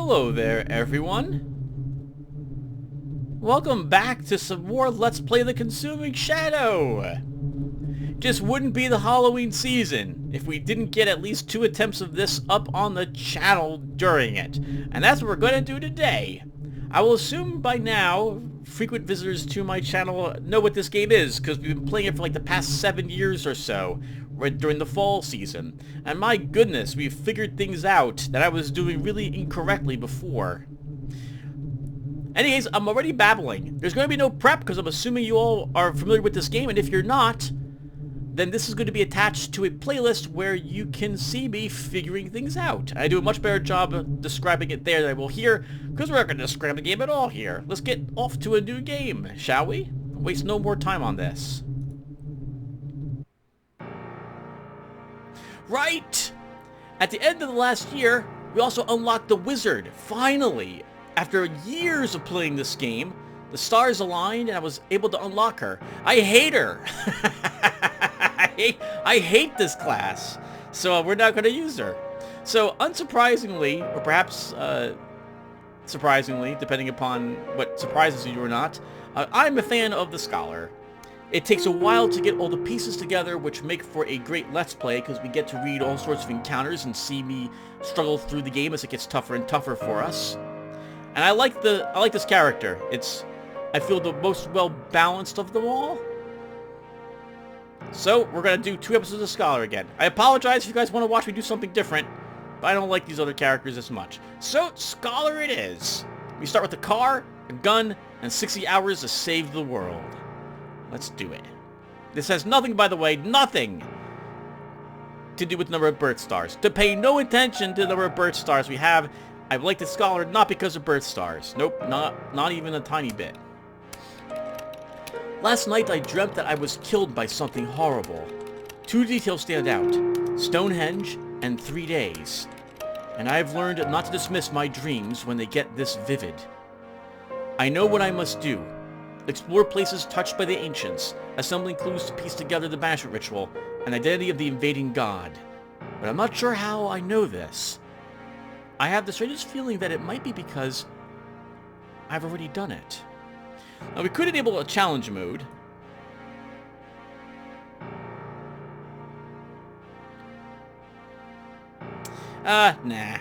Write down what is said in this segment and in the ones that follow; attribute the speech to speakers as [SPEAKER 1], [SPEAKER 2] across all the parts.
[SPEAKER 1] Hello there, everyone. Welcome back to some more Let's Play the Consuming Shadow. Just wouldn't be the Halloween season if we didn't get at least 2 attempts of this up on the channel during it. And that's what we're going to do today. I will assume by now, frequent visitors to my channel know what this game is, because we've been playing it for like the past 7 years or so, during the fall season. And my goodness, we've figured things out that I was doing really incorrectly before. Anyways, I'm already babbling. There's going to be no prep, because I'm assuming you all are familiar with this game, and if you're not, then this is going to be attached to a playlist where you can see me figuring things out. I do a much better job of describing it there than I will here, because we're not going to describe the game at all here. Let's get off to a new game, shall we? Waste no more time on this. Right! At the end of the last year, we also unlocked the wizard, finally. After years of playing this game, the stars aligned and I was able to unlock her. I hate her! I hate this class, so we're not going to use her. So unsurprisingly, or perhaps surprisingly, depending upon what surprises you or not, I'm a fan of the scholar. It takes a while to get all the pieces together, which make for a great Let's Play, because we get to read all sorts of encounters and see me struggle through the game as it gets tougher and tougher for us. And I like this character. I feel the most well-balanced of them all. So, we're going to do 2 episodes of Scholar again. I apologize if you guys want to watch me do something different, but I don't like these other characters as much. So, Scholar it is. We start with a car, a gun, and 60 hours to save the world. Let's do it. This has nothing, by the way, nothing to do with the number of birth stars. To pay no attention to the number of birth stars we have, I like the Scholar not because of birth stars. Nope, not even a tiny bit. Last night I dreamt that I was killed by something horrible. 2 details stand out: Stonehenge and 3 days. And I have learned not to dismiss my dreams when they get this vivid. I know what I must do. Explore places touched by the ancients, assembling clues to piece together the banishment ritual and identity of the invading god. But I'm not sure how I know this. I have the strangest feeling that it might be because I've already done it. Now, we could enable a challenge mode. Nah.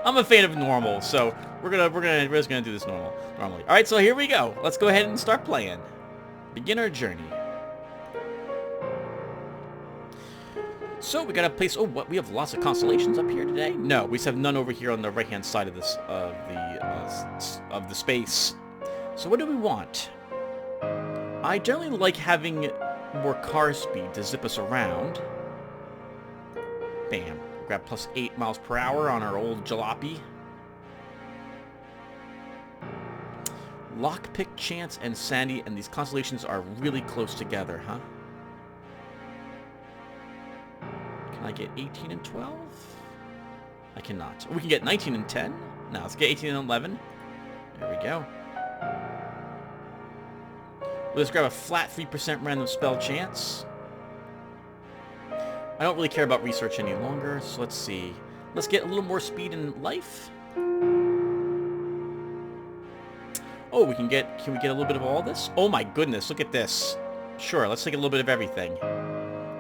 [SPEAKER 1] I'm a fan of normal, so we're just gonna do this normally. All right, so here we go. Let's go ahead and start playing. Begin our journey. So we got a place. Oh, what? We have lots of constellations up here today. No, we just have none over here on the right-hand side of this of the space. So what do we want? I generally like having more car speed to zip us around. Bam. Grab plus 8 miles per hour on our old jalopy. Lockpick chance and sanity, and these constellations are really close together, huh? Can I get 18 and 12? I cannot. We can get 19 and 10. Now let's get 18 and 11. There we go. Let's grab a flat 3% random spell chance. I don't really care about research any longer, so let's see. Let's get a little more speed in life. Oh, can we get a little bit of all this? Oh my goodness, look at this. Sure, let's take a little bit of everything.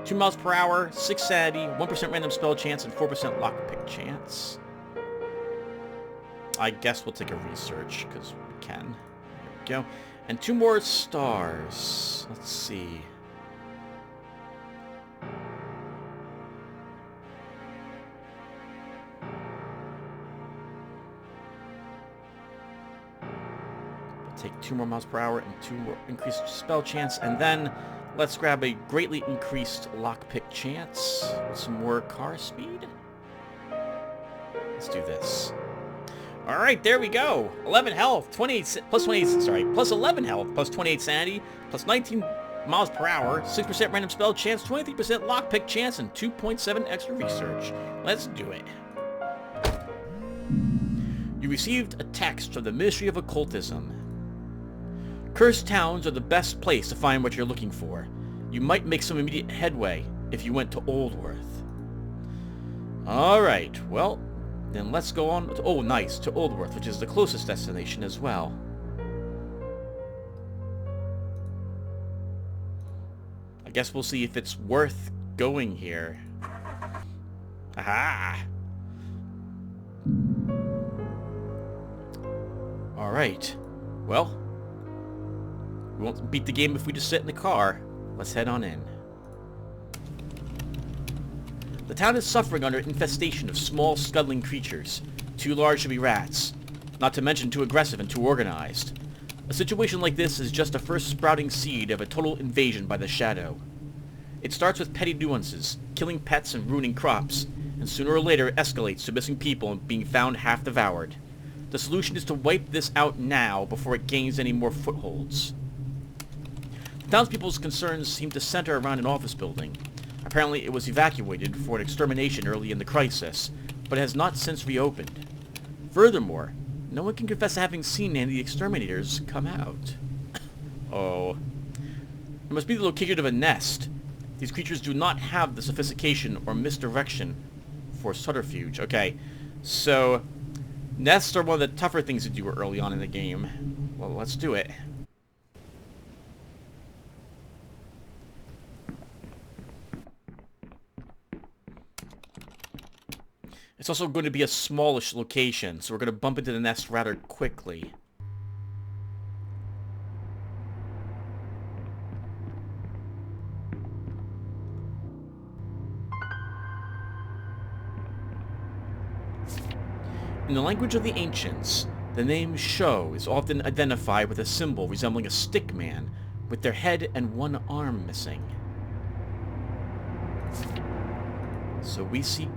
[SPEAKER 1] 2 miles per hour, 6 sanity, 1% random spell chance, and 4% lockpick chance. I guess we'll take a research, because we can. There we go. And 2 more stars. Let's see. Take 2 more miles per hour and 2 more increased spell chance, and then let's grab a greatly increased lockpick chance with some more car speed. Let's do this. All right, there we go. 11 health, 28 plus 28. Sorry, plus 11 health, plus 28 sanity, plus 19 miles per hour, 6% random spell chance, 23% lockpick chance, and 2.7 extra research. Let's do it. You received a text from the Ministry of Occultism. Cursed towns are the best place to find what you're looking for. You might make some immediate headway if you went to Oldworth. Alright, well, Then let's go on to, oh nice, to Oldworth, which is the closest destination as well. I guess we'll see if it's worth going here. Aha! Alright. Well, we won't beat the game if we just sit in the car. Let's head on in. The town is suffering under infestation of small, scuttling creatures. Too large to be rats. Not to mention too aggressive and too organized. A situation like this is just a first sprouting seed of a total invasion by the Shadow. It starts with petty nuances, killing pets and ruining crops, and sooner or later escalates to missing people and being found half devoured. The solution is to wipe this out now before it gains any more footholds. The townspeople's concerns seem to center around an office building. Apparently it was evacuated for an extermination early in the crisis, but has not since reopened. Furthermore, no one can confess to having seen any of the exterminators come out. Oh. It must be the location of a nest. These creatures do not have the sophistication or misdirection for subterfuge. Okay, so nests are one of the tougher things to do early on in the game. Well, let's do it. It's also going to be a smallish location, so we're going to bump into the nest rather quickly. In the language of the ancients, the name Sho is often identified with a symbol resembling a stick man, with their head and one arm missing. So we see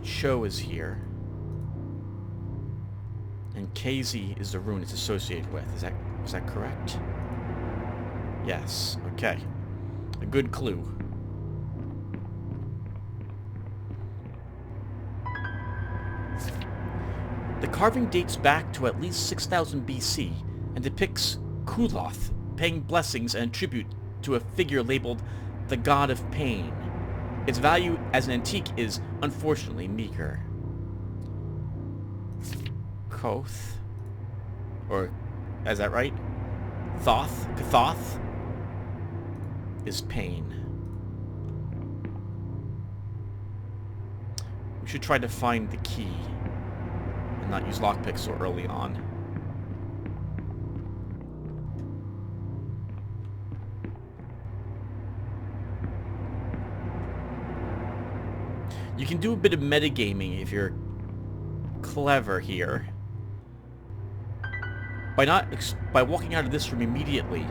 [SPEAKER 1] Sho is here. And KZ is the rune it's associated with. Is that correct? Yes. Okay. A good clue. The carving dates back to at least 6000 BC and depicts Kuloth paying blessings and tribute to a figure labeled the God of Pain. Its value as an antique is, unfortunately, meager. Koth? Or, is that right? Thoth? Kathoth? Is pain. We should try to find the key. And not use lockpicks so early on. You can do a bit of metagaming if you're clever here. By walking out of this room immediately,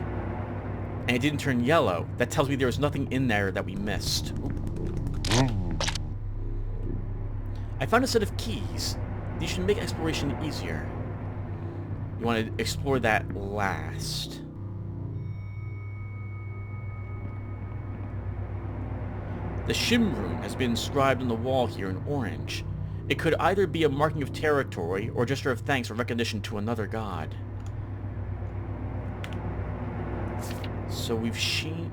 [SPEAKER 1] and it didn't turn yellow, that tells me there was nothing in there that we missed. Oop. I found a set of keys. These should make exploration easier. You want to explore that last. The Shim rune has been inscribed on the wall here in orange. It could either be a marking of territory or a gesture of thanks or recognition to another god. So we've seen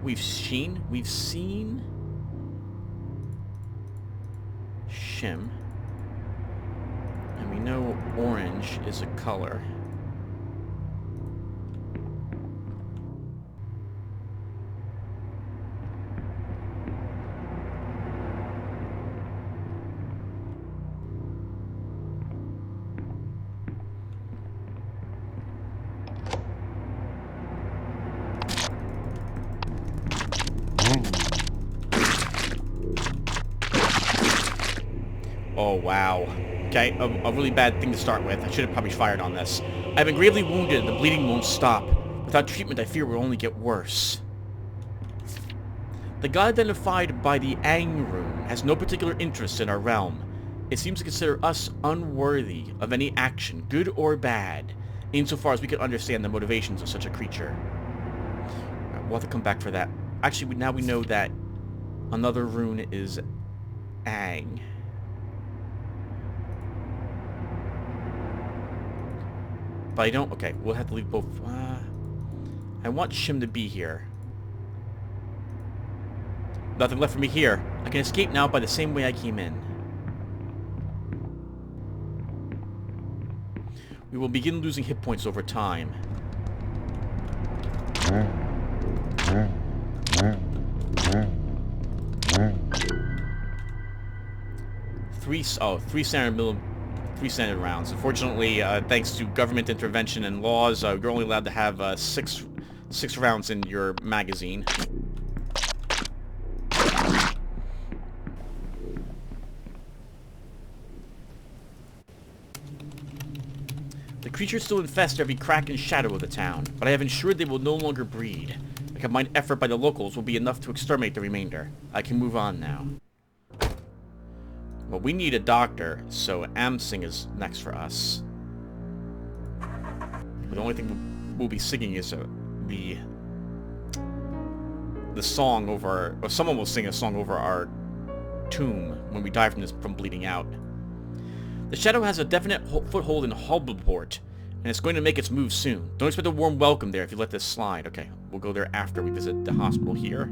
[SPEAKER 1] Shim. And we know orange is a color. Oh, wow. Okay, a really bad thing to start with. I should have probably fired on this. I've been gravely wounded. The bleeding won't stop. Without treatment, I fear it will only get worse. The god identified by the Ang rune has no particular interest in our realm. It seems to consider us unworthy of any action, good or bad, insofar as we can understand the motivations of such a creature. We'll have to come back for that. Actually, now we know that another rune is Ang. But I don't... Okay, we'll have to leave both... I want Shim to be here. Nothing left for me here. I can escape now by the same way I came in. We will begin losing hit points over time. Three standard rounds. Unfortunately, thanks to government intervention and laws, you're only allowed to have six rounds in your magazine. The creatures still infest every crack and shadow of the town, but I have ensured they will no longer breed. A combined effort by the locals will be enough to exterminate the remainder. I can move on now. Well, we need a doctor, so Amsing is next for us. But the only thing we'll be singing is the song over, or someone will sing a song over our tomb when we die from bleeding out. The shadow has a definite foothold in Hubbleport, and it's going to make its move soon. Don't expect a warm welcome there if you let this slide. Okay, we'll go there after we visit the hospital here.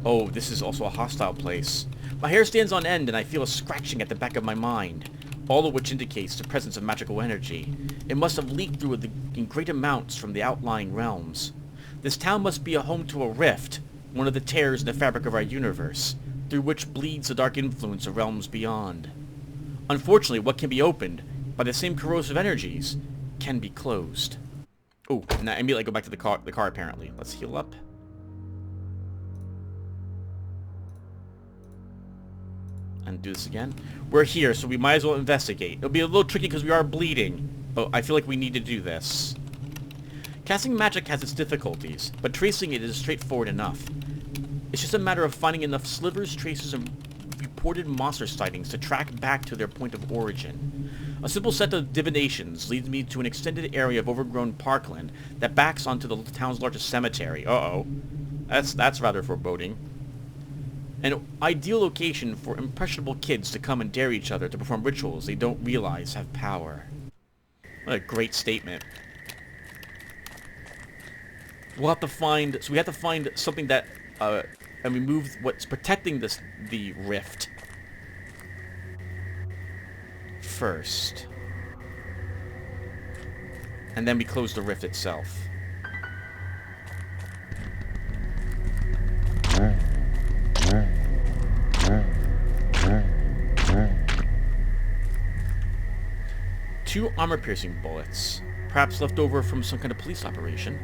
[SPEAKER 1] Oh, this is also a hostile place. My hair stands on end and I feel a scratching at the back of my mind, all of which indicates the presence of magical energy. It must have leaked through in great amounts from the outlying realms. This town must be a home to a rift, one of the tears in the fabric of our universe, through which bleeds the dark influence of realms beyond. Unfortunately, what can be opened by the same corrosive energies can be closed. Oh, and I immediately go back to the car apparently. Let's heal up. And do this again. We're here, so we might as well investigate. It'll be a little tricky because we are bleeding, but I feel like we need to do this. Casting magic has its difficulties, but tracing it is straightforward enough. It's just a matter of finding enough slivers, traces, and reported monster sightings to track back to their point of origin. A simple set of divinations leads me to an extended area of overgrown parkland that backs onto the town's largest cemetery. Uh-oh. That's rather foreboding. An ideal location for impressionable kids to come and dare each other to perform rituals they don't realize have power. What a great statement. We'll have to find... So we have to find something that... and remove what's protecting the rift. First. And then we close the rift itself. Two armor-piercing bullets, perhaps left over from some kind of police operation.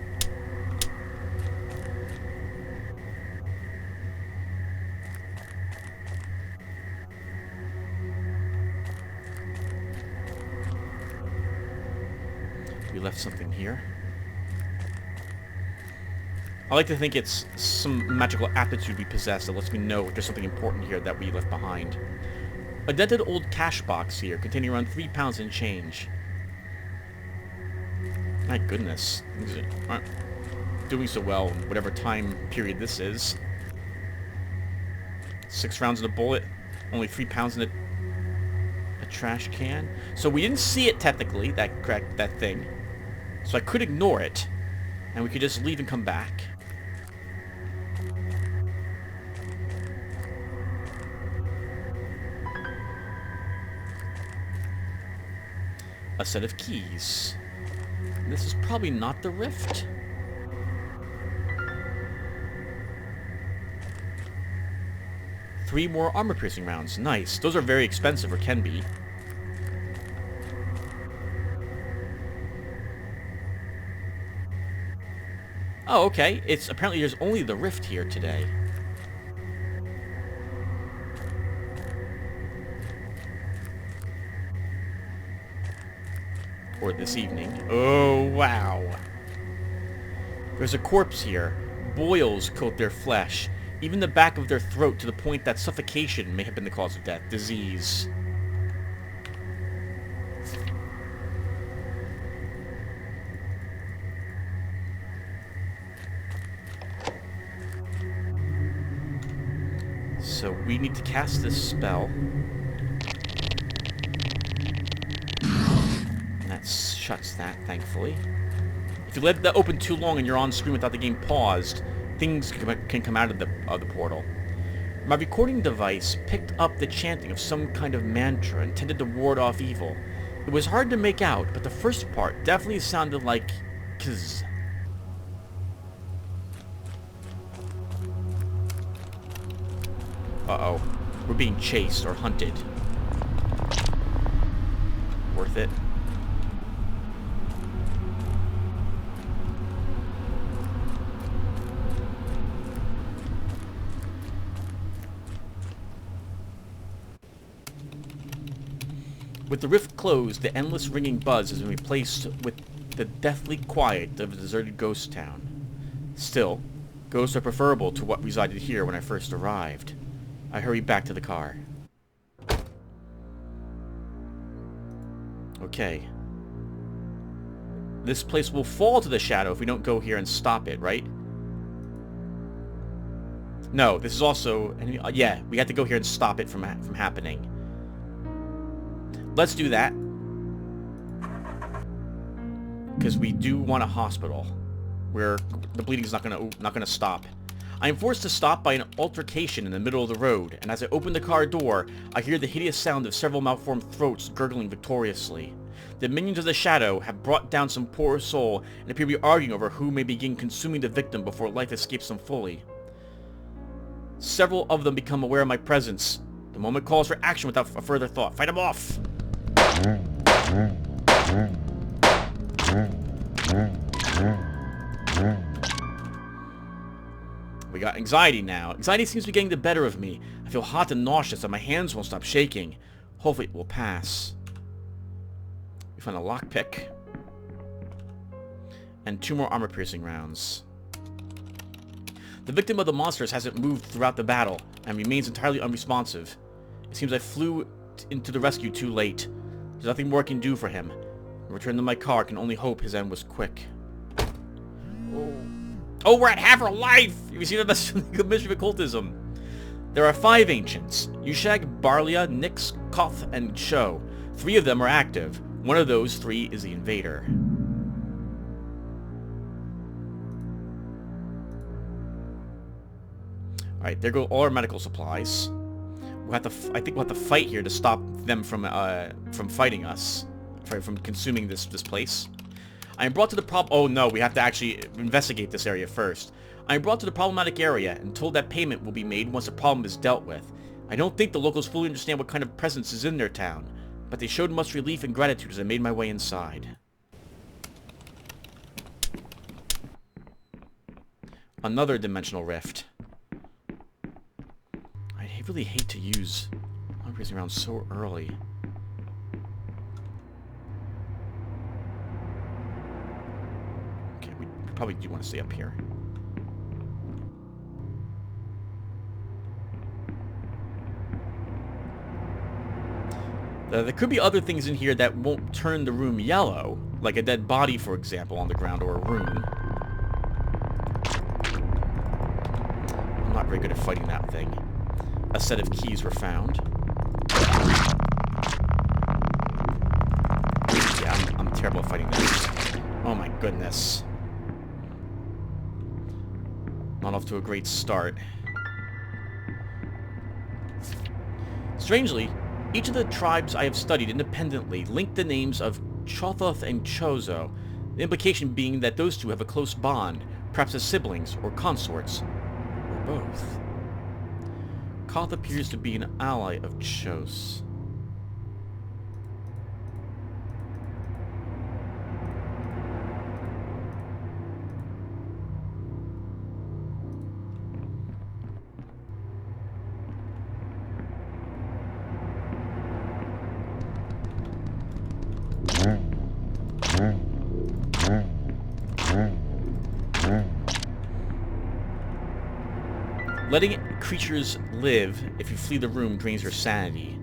[SPEAKER 1] We left something here. I like to think it's some magical aptitude we possess that lets me know if there's something important here that we left behind. A dented old cash box here, containing around 3 pounds in change. My goodness. Things aren't doing so well in whatever time period this is. 6 rounds in a bullet, only 3 pounds in a trash can. So we didn't see it technically, that thing. So I could ignore it, and we could just leave and come back. A set of keys. This is probably not the rift. Three more armor-piercing rounds. Nice. Those are very expensive, or can be. Oh, okay. It's apparently there's only the rift here today. Or this evening. Oh, wow. There's a corpse here. Boils coat their flesh, even the back of their throat, to the point that suffocation may have been the cause of death. Disease. So we need to cast this spell. Shuts that, thankfully. If you let that open too long and you're on screen without the game paused, things can come out of the portal. My recording device picked up the chanting of some kind of mantra intended to ward off evil. It was hard to make out, but the first part definitely sounded like kz. Uh-oh. We're being chased or hunted. Worth it. With the rift closed, the endless ringing buzz has been replaced with the deathly quiet of a deserted ghost town. Still, ghosts are preferable to what resided here when I first arrived. I hurry back to the car. Okay. This place will fall to the shadow if we don't go here and stop it, right? No, this is also... yeah, we have to go here and stop it from happening. Let's do that. Because we do want a hospital where the bleeding is not gonna stop. I am forced to stop by an altercation in the middle of the road, and as I open the car door, I hear the hideous sound of several malformed throats gurgling victoriously. The minions of the shadow have brought down some poor soul and appear to be arguing over who may begin consuming the victim before life escapes them fully. Several of them become aware of my presence. The moment calls for action without a further thought. Fight them off! We got anxiety now. Anxiety seems to be getting the better of me. I feel hot and nauseous and my hands won't stop shaking. Hopefully it will pass. We found a lockpick. And 2 more armor-piercing rounds. The victim of the monsters hasn't moved throughout the battle and remains entirely unresponsive. It seems I flew into the rescue too late. There's nothing more I can do for him. In return to my car, I can only hope his end was quick. Oh, we're at half our life! You receive a message from the Commission of Occultism. There are 5 ancients. Yushag, Barlia, Nyx, Koth, and Cho. 3 of them are active. One of those 3 is the invader. Alright, there go all our medical supplies. We'll have to I think we'll have to fight here to stop them from fighting us. From consuming this place. I am brought to the oh no, we have to actually investigate this area first. I am brought to the problematic area and told that payment will be made once the problem is dealt with. I don't think the locals fully understand what kind of presence is in their town, but they showed much relief and gratitude as I made my way inside. Another dimensional rift. I really hate to use armor-piercing rounds so early. Okay, we probably do want to stay up here. There could be other things in here that won't turn the room yellow, like a dead body, for example, on the ground, or a rune. I'm not very good at fighting that thing. A set of keys were found. Yeah, I'm terrible at fighting this. Oh my goodness. Not off to a great start. Strangely, each of the tribes I have studied independently link the names of Chothoth and Chozo, the implication being that those two have a close bond, perhaps as siblings or consorts, or both. Koth appears to be an ally of Chos. Letting creatures live if you flee the room drains your sanity.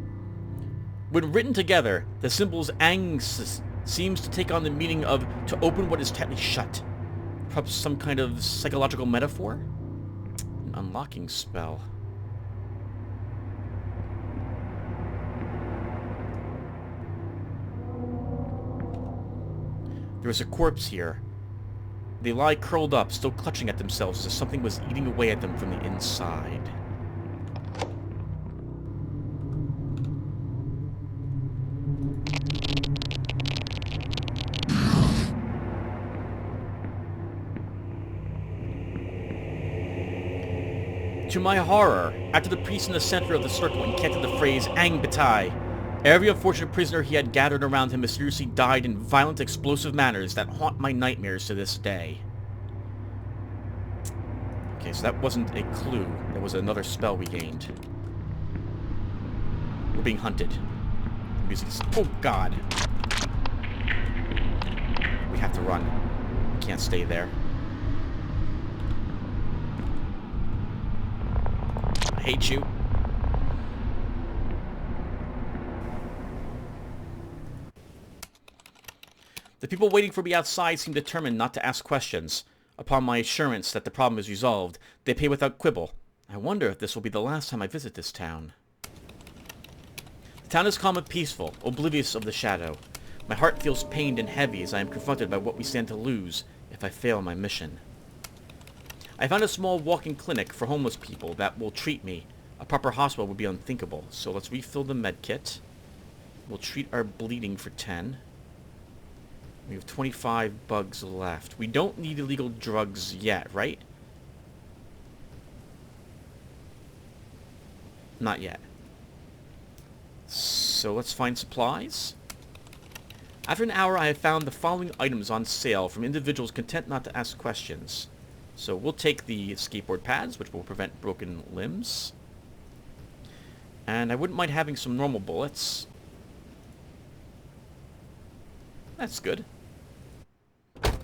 [SPEAKER 1] When written together, the symbols Angst seems to take on the meaning of to open what is tightly shut. Perhaps some kind of psychological metaphor? An unlocking spell. There is a corpse here. They lie curled up, still clutching at themselves as if something was eating away at them from the inside. To my horror, after the priest in the center of the circle incanted the phrase Angbetai, every unfortunate prisoner he had gathered around him mysteriously died in violent, explosive manners that haunt my nightmares to this day. Okay, so that wasn't a clue. That was another spell we gained. We're being hunted. The music is... Oh, God. We have to run. We can't stay there. I hate you. The people waiting for me outside seem determined not to ask questions. Upon my assurance that the problem is resolved, they pay without quibble. I wonder if this will be the last time I visit this town. The town is calm and peaceful, oblivious of the shadow. My heart feels pained and heavy as I am confronted by what we stand to lose if I fail my mission. I found a small walk-in clinic for homeless people that will treat me. A proper hospital would be unthinkable, so let's refill the med kit. We'll treat our bleeding for 10. We have 25 bugs left. We don't need illegal drugs yet, right? Not yet. So let's find supplies. After an hour, I have found the following items on sale from individuals content not to ask questions. So we'll take the skateboard pads, which will prevent broken limbs. And I wouldn't mind having some normal bullets. That's good. Well,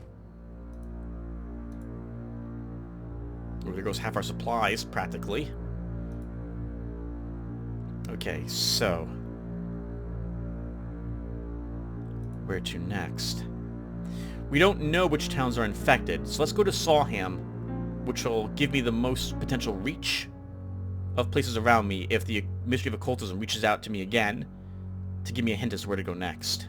[SPEAKER 1] there goes half our supplies, practically. Okay, so... where to next? We don't know which towns are infected, so let's go to Sawham, which will give me the most potential reach of places around me if the Mystery of Occultism reaches out to me again to give me a hint as to where to go next.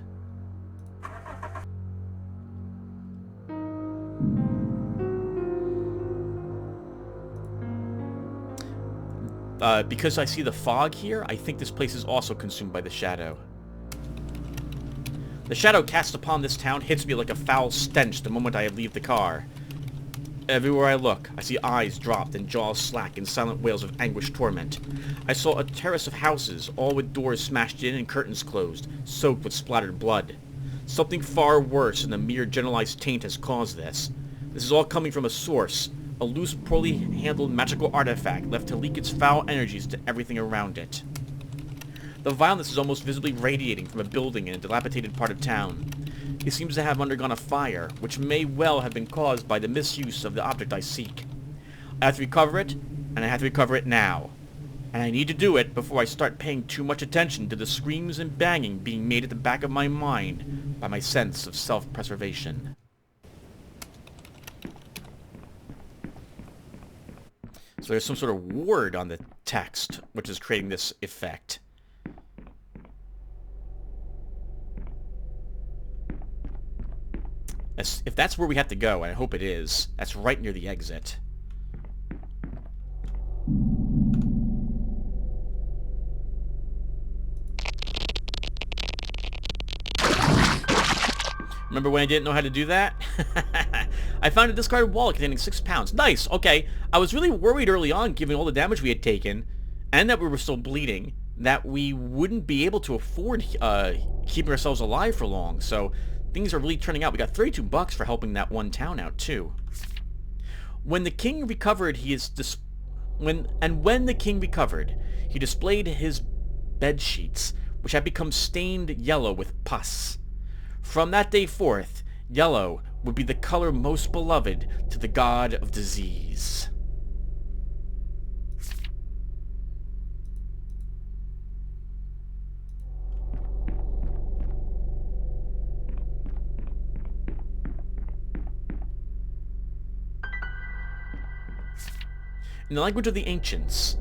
[SPEAKER 1] Because I see the fog here, I think this place is also consumed by the shadow. The shadow cast upon this town hits me like a foul stench the moment I leave the car. Everywhere I look, I see eyes dropped and jaws slack in silent wails of anguished torment. I saw a terrace of houses, all with doors smashed in and curtains closed, soaked with splattered blood. Something far worse than a mere generalized taint has caused this. This is all coming from a source, a loose, poorly handled magical artifact left to leak its foul energies to everything around it. The violence is almost visibly radiating from a building in a dilapidated part of town. It seems to have undergone a fire, which may well have been caused by the misuse of the object I seek. I have to recover it, and I have to recover it now. And I need to do it before I start paying too much attention to the screams and banging being made at the back of my mind by my sense of self-preservation. So there's some sort of word on the text, which is creating this effect. If that's where we have to go, and I hope it is, that's right near the exit. Remember when I didn't know how to do that? I found a discarded wallet containing 6 pounds. Nice, okay. I was really worried early on, given all the damage we had taken, and that we were still bleeding, that we wouldn't be able to afford keeping ourselves alive for long, so things are really turning out. We got 32 bucks for helping that one town out, too. When the king recovered, he displayed his bed sheets, which had become stained yellow with pus. From that day forth, yellow would be the color most beloved to the god of disease. In the language of the ancients,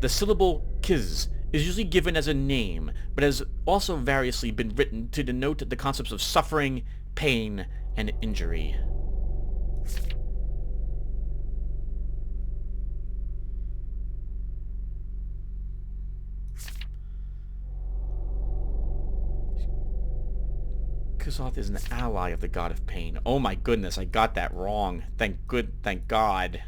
[SPEAKER 1] the syllable kiz is usually given as a name, but has also variously been written to denote the concepts of suffering, pain, and injury. Kuzoth is an ally of the god of pain. Oh my goodness, I got that wrong. Thank God.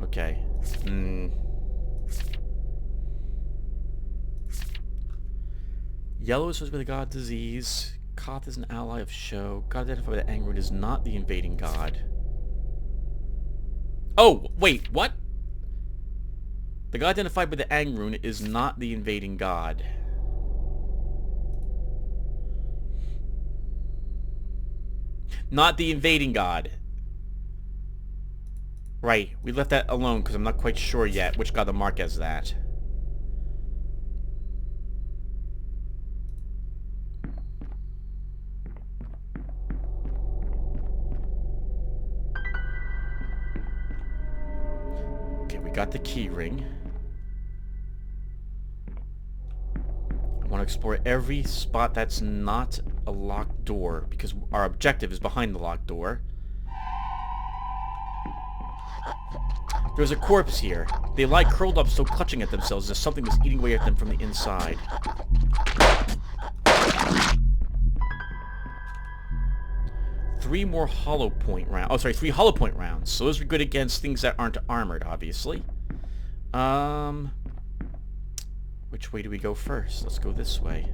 [SPEAKER 1] Okay. Yellow is supposed to be the god of disease. Koth is an ally of show. God identified by the angry is not the invading god. Oh, wait, what? The god identified by the Angrun is not the invading god. Not the invading god. Right, we left that alone because I'm not quite sure yet which god to mark as that. Okay, we got the key ring. I want to explore every spot that's not a locked door because our objective is behind the locked door. There's a corpse here. They lie curled up, still clutching at themselves as if something was eating away at them from the inside. Three hollow point rounds. So those are good against things that aren't armored, obviously. Which way do we go first? Let's go this way.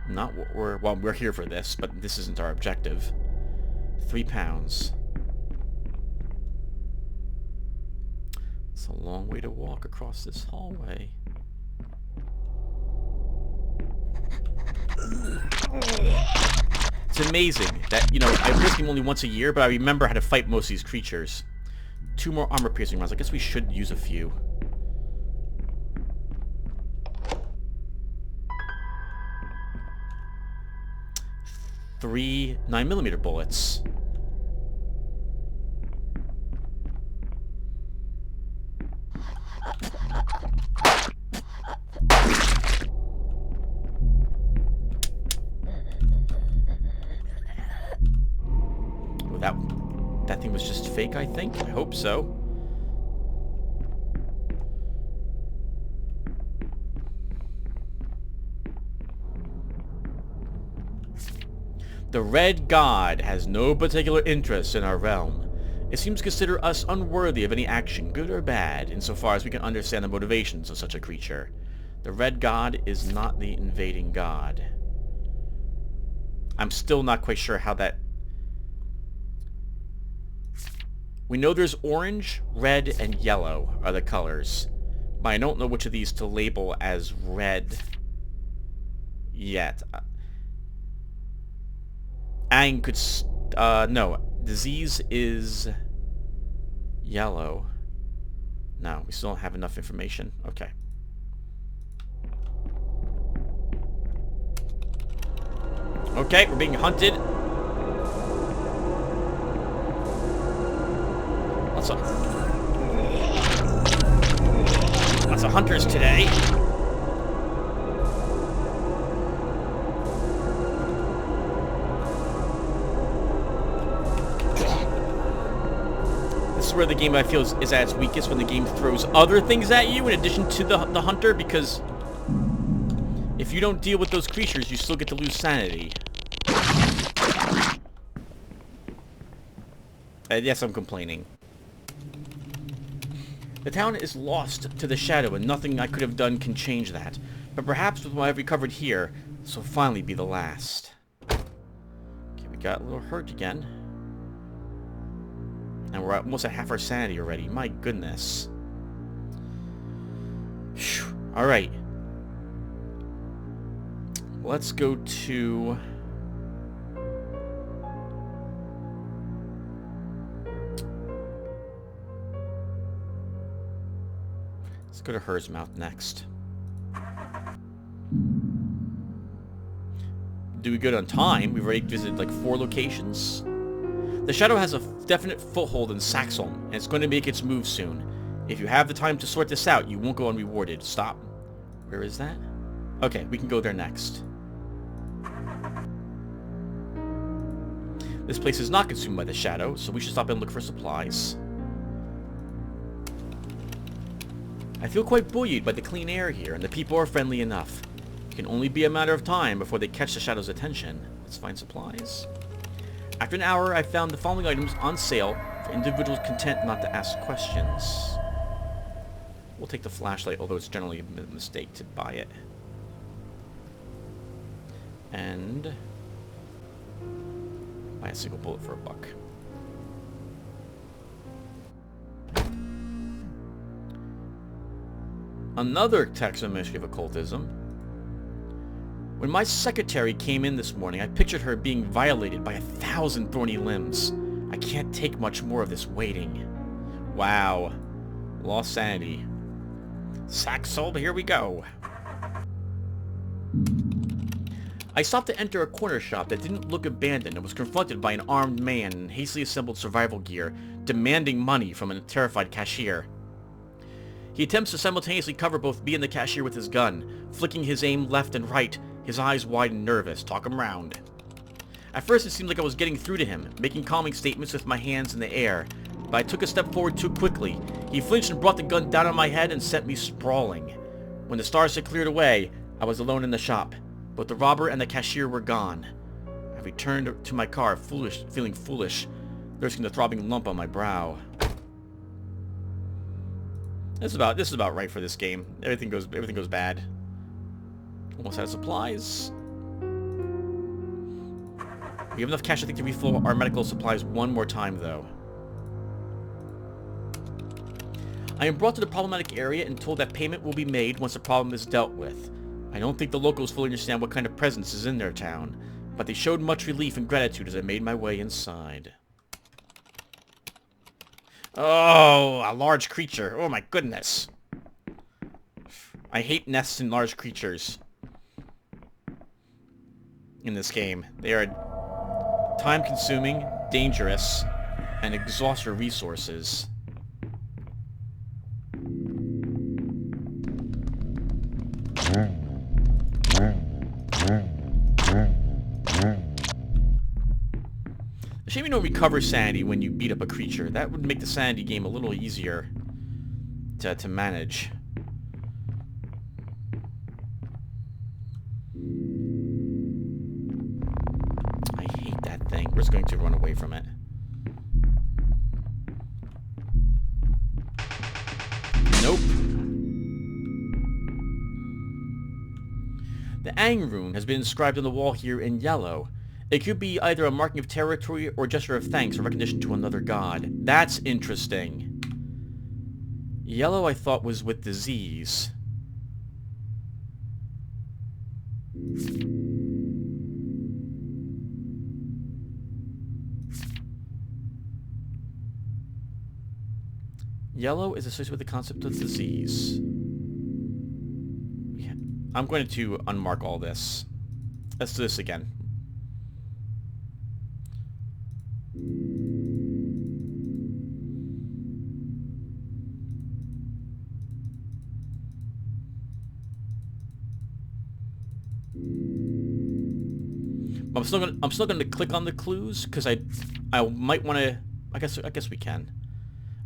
[SPEAKER 1] Not what we're here for this, but this isn't our objective. 3 pounds. It's a long way to walk across this hallway. It's amazing that, you know, I risk him only once a year, but I remember how to fight most of these creatures. 2 more armor-piercing rounds. I guess we should use a few. 3 9mm bullets. Oh, that thing was just fake, I think. I hope so. The Red God has no particular interest in our realm. It seems to consider us unworthy of any action, good or bad, insofar as we can understand the motivations of such a creature. The Red God is not the invading god. I'm still not quite sure how that... We know there's orange, red, and yellow are the colors, but I don't know which of these to label as red yet. Ang could... no. Disease is... yellow. No, we still don't have enough information. Okay. Okay, we're being hunted. Lots of hunters today. This is where the game, I feel, is at its weakest, when the game throws other things at you in addition to the hunter, because if you don't deal with those creatures, you still get to lose sanity. Yes, I'm complaining. The town is lost to the shadow, and nothing I could have done can change that. But perhaps with what I've recovered here, this will finally be the last. Okay, we got a little hurt again. And we're almost at half our sanity already. My goodness. Alright. Let's go to... Let's go to Hersmouth next. Do we good on time? We've already visited like 4 locations. The Shadow has a definite foothold in Saxholm, and it's going to make its move soon. If you have the time to sort this out, you won't go unrewarded. Stop. Where is that? Okay, we can go there next. This place is not consumed by the Shadow, so we should stop and look for supplies. I feel quite buoyed by the clean air here, and the people are friendly enough. It can only be a matter of time before they catch the Shadow's attention. Let's find supplies. After an hour, I found the following items on sale for individuals content not to ask questions. We'll take the flashlight, although it's generally a mistake to buy it. And buy a single bullet for $1. Another text of Mystery of Occultism. When my secretary came in this morning, I pictured her being violated by 1,000 thorny limbs. I can't take much more of this waiting. Wow. Lost sanity. Sack sold, here we go. I stopped to enter a corner shop that didn't look abandoned and was confronted by an armed man in hastily assembled survival gear, demanding money from a terrified cashier. He attempts to simultaneously cover both me and the cashier with his gun, flicking his aim left and right, his eyes wide and nervous. Talk him round. At first it seemed like I was getting through to him, making calming statements with my hands in the air, but I took a step forward too quickly. He flinched and brought the gun down on my head and sent me sprawling. When the stars had cleared away, I was alone in the shop. Both the robber and the cashier were gone. I returned to my car, feeling foolish, nursing the throbbing lump on my brow. This is about right for this game. Everything goes bad. Almost out of supplies. We have enough cash, I think, to refill our medical supplies one more time, though. I am brought to the problematic area and told that payment will be made once the problem is dealt with. I don't think the locals fully understand what kind of presence is in their town, but they showed much relief and gratitude as I made my way inside. Oh, a large creature. Oh my goodness. I hate nests and large creatures in this game. They are time-consuming, dangerous, and exhaust your resources. A shame you don't recover sanity when you beat up a creature. That would make the sanity game a little easier to manage. I hate that thing. We're just going to run away from it. Nope. The Ang rune has been inscribed on the wall here in yellow. It could be either a marking of territory or a gesture of thanks or recognition to another god. That's interesting. Yellow I thought was with disease. Yellow is associated with the concept of disease. Yeah. I'm going to unmark all this. Let's do this again. I'm still gonna click on the clues because I might want to. I guess we can.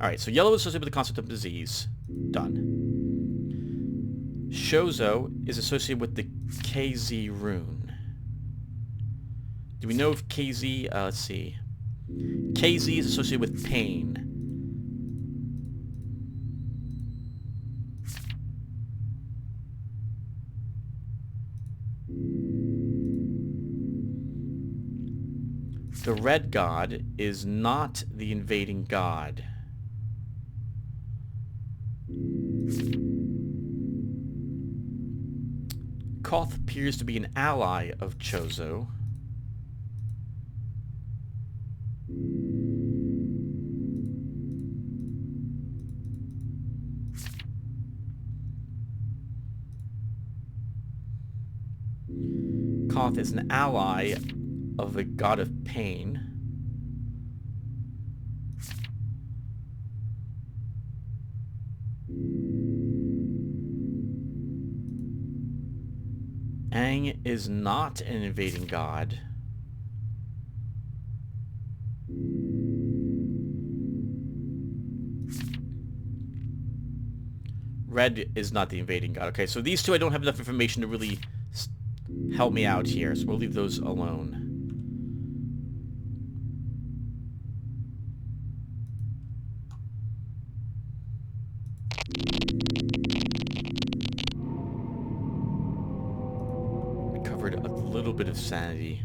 [SPEAKER 1] All right. So yellow is associated with the concept of disease. Done. Shozo is associated with the KZ rune. Do we know if KZ? Let's see. KZ is associated with pain. The red god is not the invading god. Koth appears to be an ally of Chozo. Koth is an ally of the god of pain. Ang is not an invading god. Red is not the invading god. Okay, so these two I don't have enough information to really help me out here, so we'll leave those alone. little bit of sanity.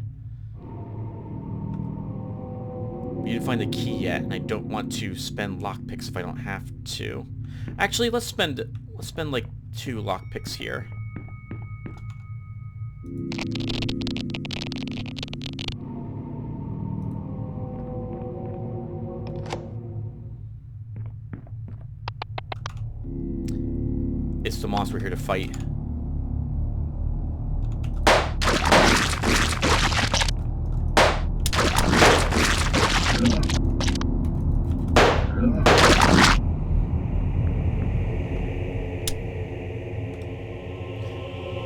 [SPEAKER 1] We didn't find the key yet, and I don't want to spend lockpicks if I don't have to. Actually, let's spend like 2 lockpicks here. It's the monster we're here to fight.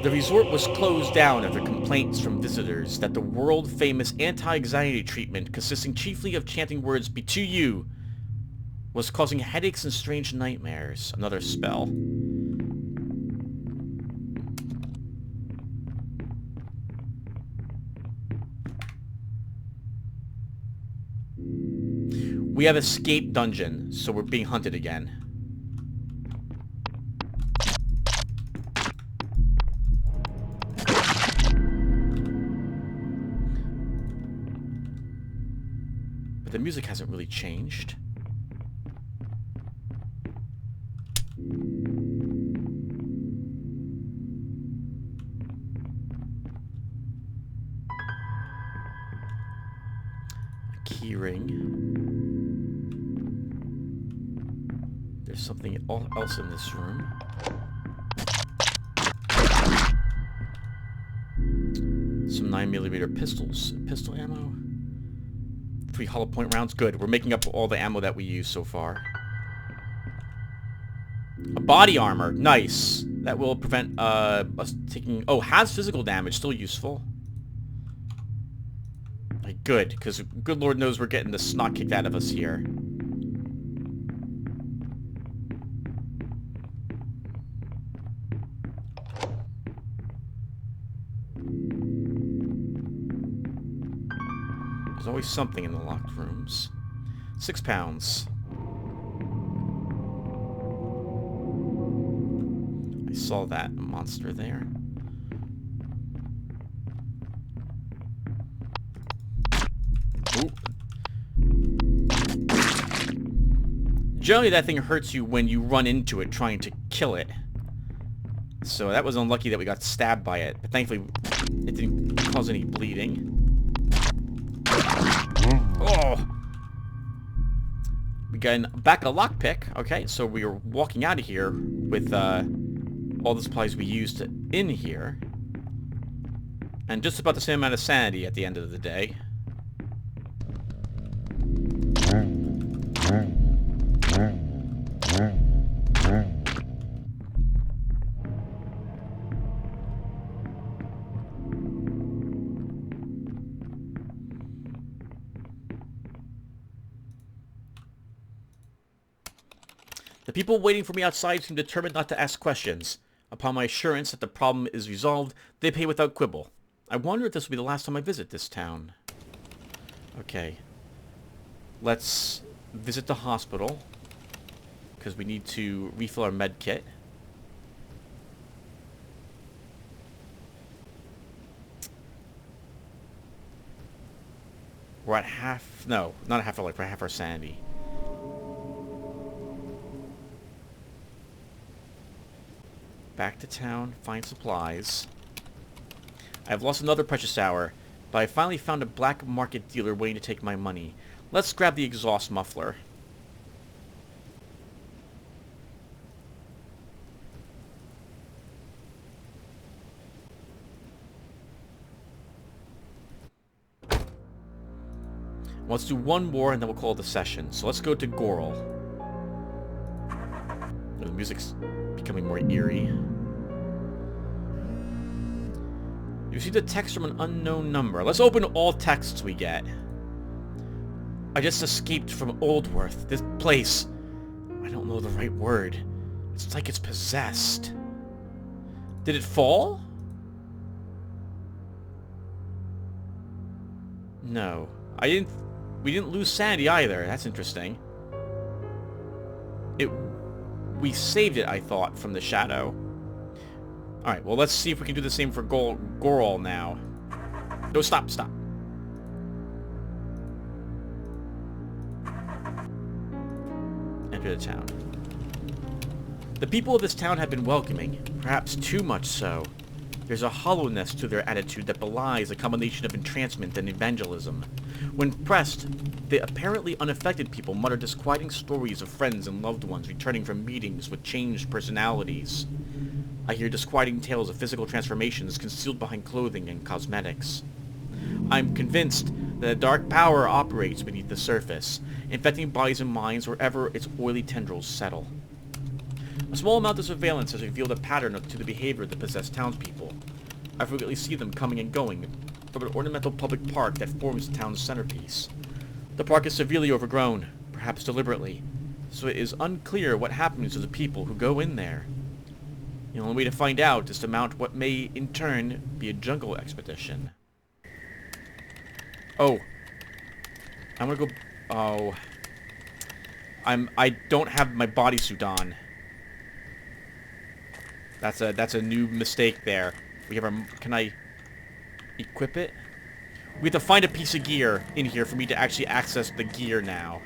[SPEAKER 1] The resort was closed down after complaints from visitors that the world-famous anti-anxiety treatment, consisting chiefly of chanting words "Be to you," was causing headaches and strange nightmares. Another spell. We have escaped dungeon, so we're being hunted again. But the music hasn't really changed. A key ring. There's something else in this room. Some 9mm pistols. Pistol ammo. 3 hollow point rounds. Good. We're making up all the ammo that we used so far. A body armor. Nice. That will prevent us taking... Oh, has physical damage. Still useful. Like, good. Because good Lord knows we're getting the snot kicked out of us here. There's always something in the locked rooms. 6 pounds. I saw that monster there. Ooh. Generally, that thing hurts you when you run into it trying to kill it. So that was unlucky that we got stabbed by it. But thankfully, it didn't cause any bleeding. Oh! We got back a lockpick. Okay, so we are walking out of here with all the supplies we used in here. And just about the same amount of sanity at the end of the day. The people waiting for me outside seem determined not to ask questions. Upon my assurance that the problem is resolved, they pay without quibble. I wonder if this will be the last time I visit this town. Okay. Let's visit the hospital, because we need to refill our med kit. We're at half... No, not at half our life. We're at half our sanity. Back to town, find supplies. I've lost another precious hour, but I finally found a black market dealer waiting to take my money. Let's grab the exhaust muffler. Let's do one more and then we'll call it a session. So let's go to Goral. The music's becoming more eerie. You received a text from an unknown number. Let's open all texts we get. I just escaped from Oldworth. This place... I don't know the right word. It's like it's possessed. Did it fall? No. We didn't lose sanity either. That's interesting. We saved it, I thought, from the shadow. Alright, well, let's see if we can do the same for Goral now. No, stop, stop. Enter the town. The people of this town have been welcoming, perhaps too much so. There's a hollowness to their attitude that belies a combination of entrancement and evangelism. When pressed, the apparently unaffected people mutter disquieting stories of friends and loved ones returning from meetings with changed personalities. I hear disquieting tales of physical transformations concealed behind clothing and cosmetics. I'm convinced that a dark power operates beneath the surface, infecting bodies and minds wherever its oily tendrils settle. A small amount of surveillance has revealed a pattern to the behavior of the possessed townspeople. I frequently see them coming and going from an ornamental public park that forms the town's centerpiece. The park is severely overgrown, perhaps deliberately, so it is unclear what happens to the people who go in there. The only way to find out is to mount what may, in turn, be a jungle expedition. Oh. I'm gonna go... Oh. I don't have my bodysuit on. That's a new mistake there. We have our... Can I equip it? We have to find a piece of gear in here for me to actually access the gear now.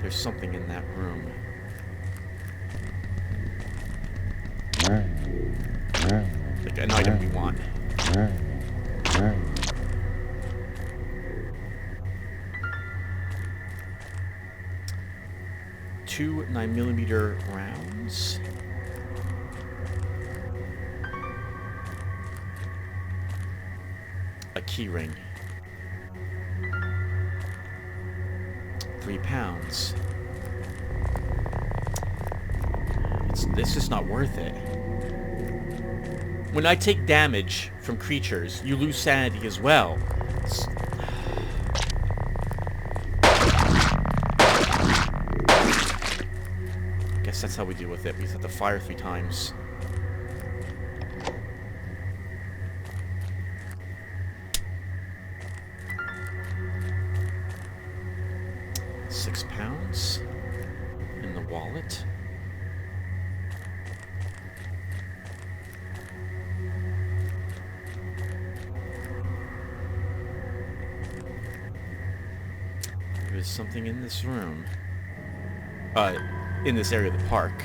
[SPEAKER 1] There's something in that room. Like an item we want. Two 9mm rounds. A key ring. 3 pounds. It's just not worth it. When I take damage from creatures, you lose sanity as well. Guess that's how we deal with it. We just have to fire 3 times. £6 in the wallet. There's something in this room. In this area of the park.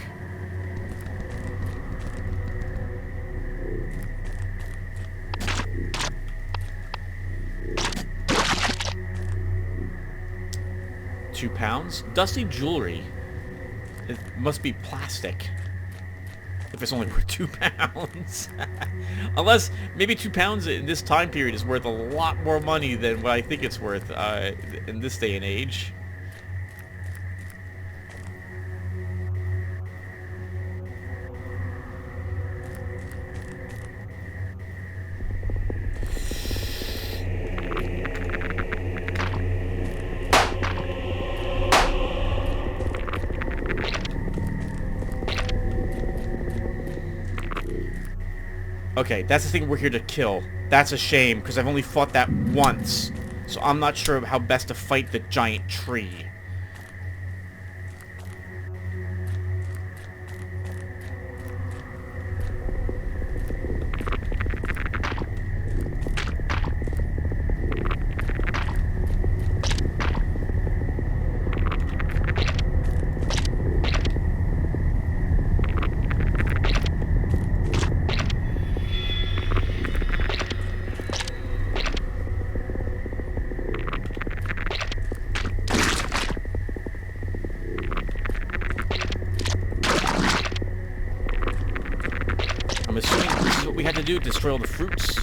[SPEAKER 1] £2. Dusty jewelry. It must be plastic. If it's only worth £2. Unless maybe £2 in this time period is worth a lot more money than what I think it's worth in this day and age. Okay, that's the thing we're here to kill. That's a shame, because I've only fought that once. So I'm not sure how best to fight the giant tree. I'm assuming this is what we had to do, destroy all the fruits.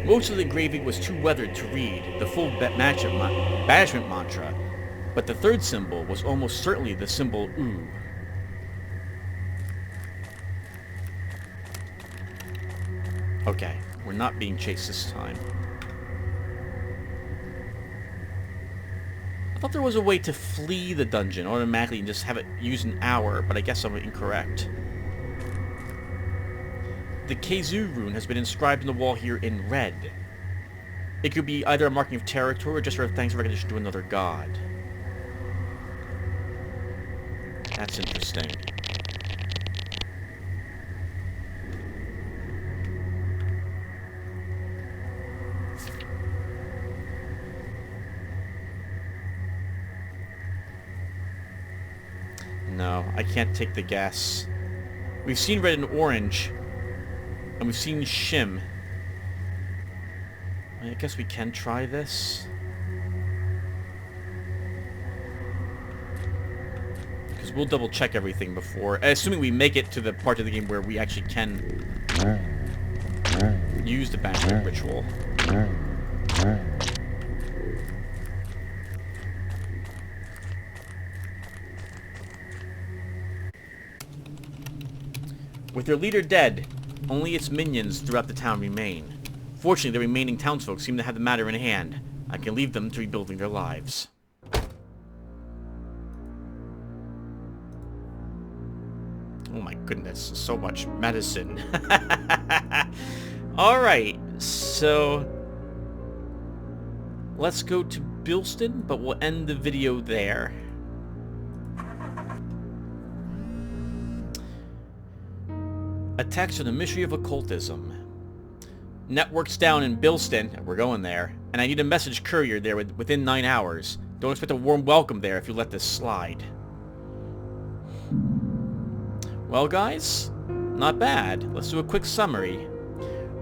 [SPEAKER 1] Most of the engraving was too weathered to read the full banishment mantra, but the third symbol was almost certainly the symbol U. Okay, we're not being chased this time. I thought there was a way to flee the dungeon automatically and just have it use an hour, but I guess I'm incorrect. The Keizu rune has been inscribed in the wall here in red. It could be either a marking of territory or just for thanks recognition to another god. That's interesting. No, I can't take the guess. We've seen red and orange, and we've seen shim. I guess we can try this. Because we'll double check everything before, assuming we make it to the part of the game where we actually can use the banishment ritual. With their leader dead, only its minions throughout the town remain. Fortunately, the remaining townsfolk seem to have the matter in hand. I can leave them to rebuilding their lives. Oh my goodness, so much medicine. Alright, so let's go to Bilston, but we'll end the video there. A text on the mystery of occultism. Network's down in Bilston, we're going there, and I need a message courier there within 9 hours. Don't expect a warm welcome there if you let this slide. Well guys, not bad. Let's do a quick summary.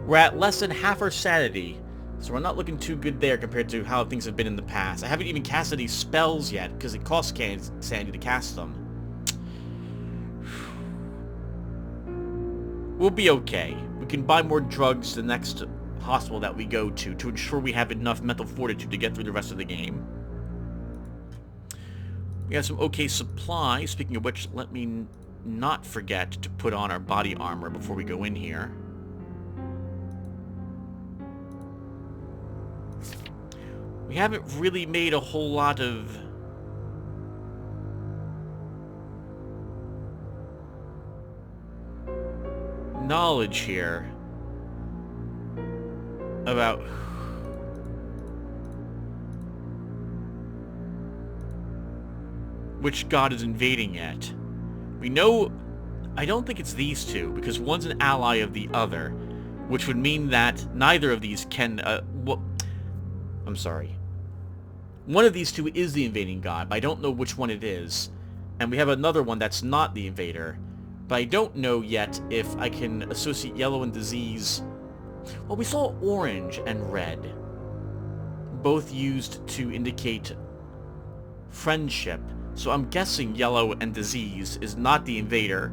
[SPEAKER 1] We're at less than half our sanity, so we're not looking too good there compared to how things have been in the past. I haven't even cast any spells yet, because it costs sanity to cast them. We'll be okay. We can buy more drugs the next hospital that we go to ensure we have enough mental fortitude to get through the rest of the game. We have some okay supplies. Speaking of which, let me not forget to put on our body armor before we go in here. We haven't really made a whole lot of knowledge here about which god is invading yet. We know, I don't think it's these two, because one's an ally of the other, which would mean that neither of these can, I'm sorry. One of these two is the invading god, but I don't know which one it is. And we have another one that's not the invader. But I don't know yet if I can associate yellow and disease. Well, we saw orange and red, both used to indicate friendship. So I'm guessing yellow and disease is not the invader,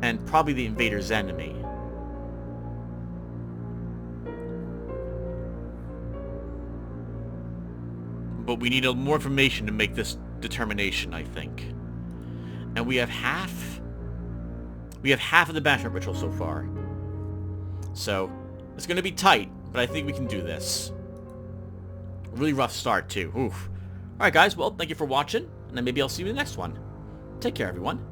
[SPEAKER 1] and probably the invader's enemy. But we need more information to make this determination, I think. And we have half of the banishment ritual so far. So, it's going to be tight, but I think we can do this. A really rough start, too. Oof. Alright, guys. Well, thank you for watching, and then maybe I'll see you in the next one. Take care, everyone.